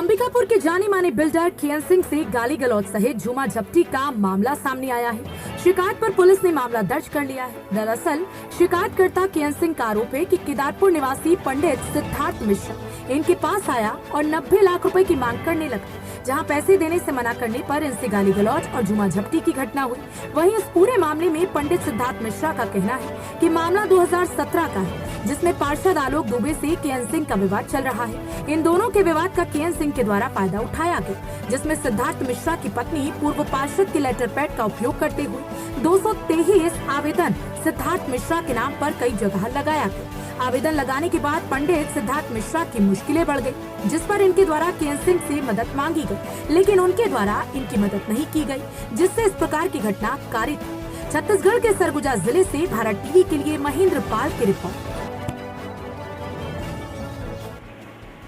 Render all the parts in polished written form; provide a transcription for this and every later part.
अंबिकापुर के जाने माने बिल्डर केएन सिंह से गाली गलौज सहित झूमा झपटी का मामला सामने आया है। शिकायत पर पुलिस ने मामला दर्ज कर लिया है। दरअसल शिकायतकर्ता केएन सिंह का आरोप है कि केदारपुर निवासी पंडित सिद्धार्थ मिश्रा इनके पास आया और 90 लाख रुपए की मांग करने लगा, जहां पैसे देने से मना करने पर इनसे गाली गलौज और झूमा झपटी की घटना हुई। वहीं इस पूरे मामले में पंडित सिद्धार्थ मिश्रा का कहना है कि मामला 2017 का है, जिसमें पार्षद आलोक दुबे से केएन सिंह का विवाद चल रहा है। इन दोनों के विवाद का केएन सिंह के द्वारा फायदा उठाया गया, जिसमें सिद्धार्थ मिश्रा की पत्नी पूर्व पार्षद के लेटर पैड का उपयोग करते हुए 223 आवेदन सिद्धार्थ मिश्रा के नाम पर कई जगह लगाया गया। आवेदन लगाने के बाद पंडित सिद्धार्थ मिश्रा की मुश्किलें बढ़ गई, जिस पर इनके द्वारा केएन सिंह से मदद मांगी गई, लेकिन उनके द्वारा इनकी मदद नहीं की गई, जिससे इस प्रकार की घटना कारित हुई। छत्तीसगढ़ के सरगुजा जिले से भारत टीवी के लिए महेंद्र पाल की रिपोर्ट।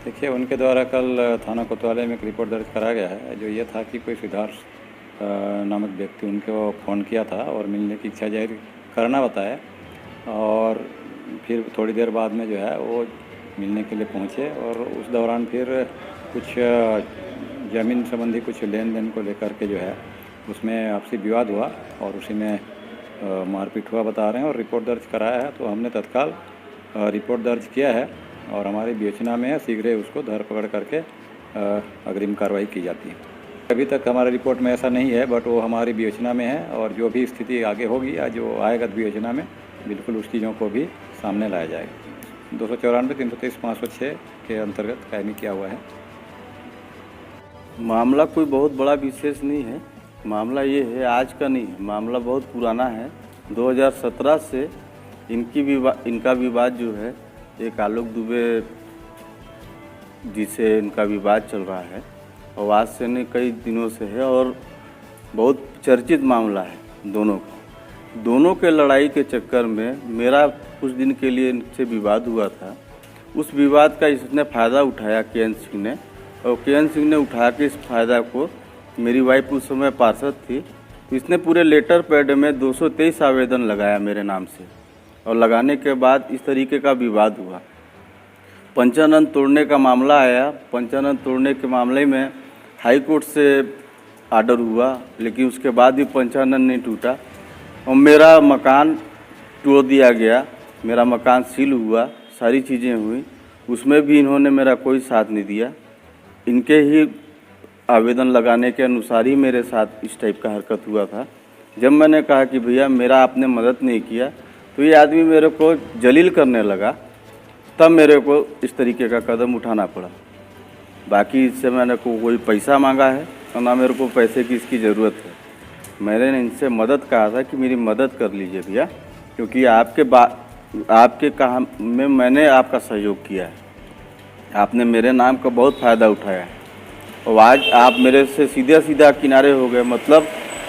देखिए, उनके द्वारा कल थाना कोतवाली में एक रिपोर्ट दर्ज करा गया है। जो ये था कि कोई सिद्धार्थ नामक व्यक्ति उनको फ़ोन किया था और मिलने की इच्छा जाहिर करना बताया, और फिर थोड़ी देर बाद में जो है वो मिलने के लिए पहुँचे, और उस दौरान फिर कुछ ज़मीन संबंधी कुछ लेन देन को लेकर के जो है उसमें आपसी विवाद हुआ और उसी में मारपीट हुआ बता रहे हैं, और रिपोर्ट दर्ज कराया है। तो हमने तत्काल रिपोर्ट दर्ज किया है और हमारी विवेचना में है, शीघ्र ही उसको धरपकड़ करके अग्रिम कार्रवाई की जाती है। अभी तक हमारे रिपोर्ट में ऐसा नहीं है, बट वो हमारी विवेचना में है, और जो भी स्थिति आगे होगी या जो आएगा विवेचना में, बिल्कुल उस चीज़ों को भी सामने लाया जाएगा। 294, 323, 506 के अंतर्गत कायमी किया हुआ है। मामला कोई बहुत बड़ा विशेष नहीं है। मामला ये है, आज का नहीं है, मामला बहुत पुराना है। 2017 से इनका विवाद जो है, एक आलोक दुबे जिसे इनका विवाद चल रहा है, और आज से नहीं कई दिनों से है, और बहुत चर्चित मामला है दोनों का। दोनों के लड़ाई के चक्कर में मेरा कुछ दिन के लिए इनसे विवाद हुआ था। उस विवाद का इसने फ़ायदा उठाया केएन सिंह ने, और केएन सिंह ने उठा के इस फायदा को, मेरी वाइफ उस समय पार्षद थी, तो इसने पूरे लेटर पैड में 223 आवेदन लगाया मेरे नाम से, और लगाने के बाद इस तरीके का विवाद हुआ। पंचानन तोड़ने का मामला आया। पंचानन तोड़ने के मामले में हाई कोर्ट से आर्डर हुआ, लेकिन उसके बाद भी पंचानन नहीं टूटा, और मेरा मकान तोड़ दिया गया, मेरा मकान सील हुआ, सारी चीज़ें हुई, उसमें भी इन्होंने मेरा कोई साथ नहीं दिया। इनके ही आवेदन लगाने के अनुसार ही मेरे साथ इस टाइप का हरकत हुआ था। जब मैंने कहा कि भैया मेरा आपने मदद नहीं किया, तो ये आदमी मेरे को जलील करने लगा, तब मेरे को इस तरीके का कदम उठाना पड़ा। बाकी इससे मैंने कोई पैसा मांगा है और ना मेरे को पैसे की इसकी ज़रूरत है। मैंने इनसे मदद कहा था कि मेरी मदद कर लीजिए भैया, क्योंकि आपके काम में मैंने आपका सहयोग किया है, आपने मेरे नाम का बहुत फ़ायदा उठाया है, और आज आप मेरे से सीधा किनारे हो गए। मतलब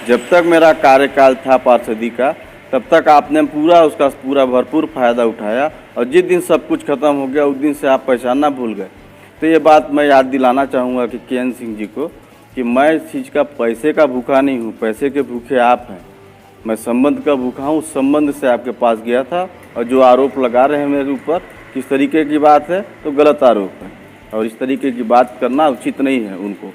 जब तक मेरा कार्यकाल था पार्षदी का, तब तक आपने उसका पूरा भरपूर फ़ायदा उठाया, और जिस दिन सब कुछ ख़त्म हो गया उस दिन से आप पहचानना भूल गए। तो ये बात मैं याद दिलाना चाहूँगा कि केएन सिंह जी को, कि मैं इस चीज़ का पैसे का भूखा नहीं हूँ, पैसे के भूखे आप हैं। मैं संबंध का भूखा हूँ, उस संबंध से आपके पास गया था, और जो आरोप लगा रहे हैं मेरे ऊपर, किस तरीके की बात है, तो गलत आरोप है, और इस तरीके की बात करना उचित नहीं है उनको।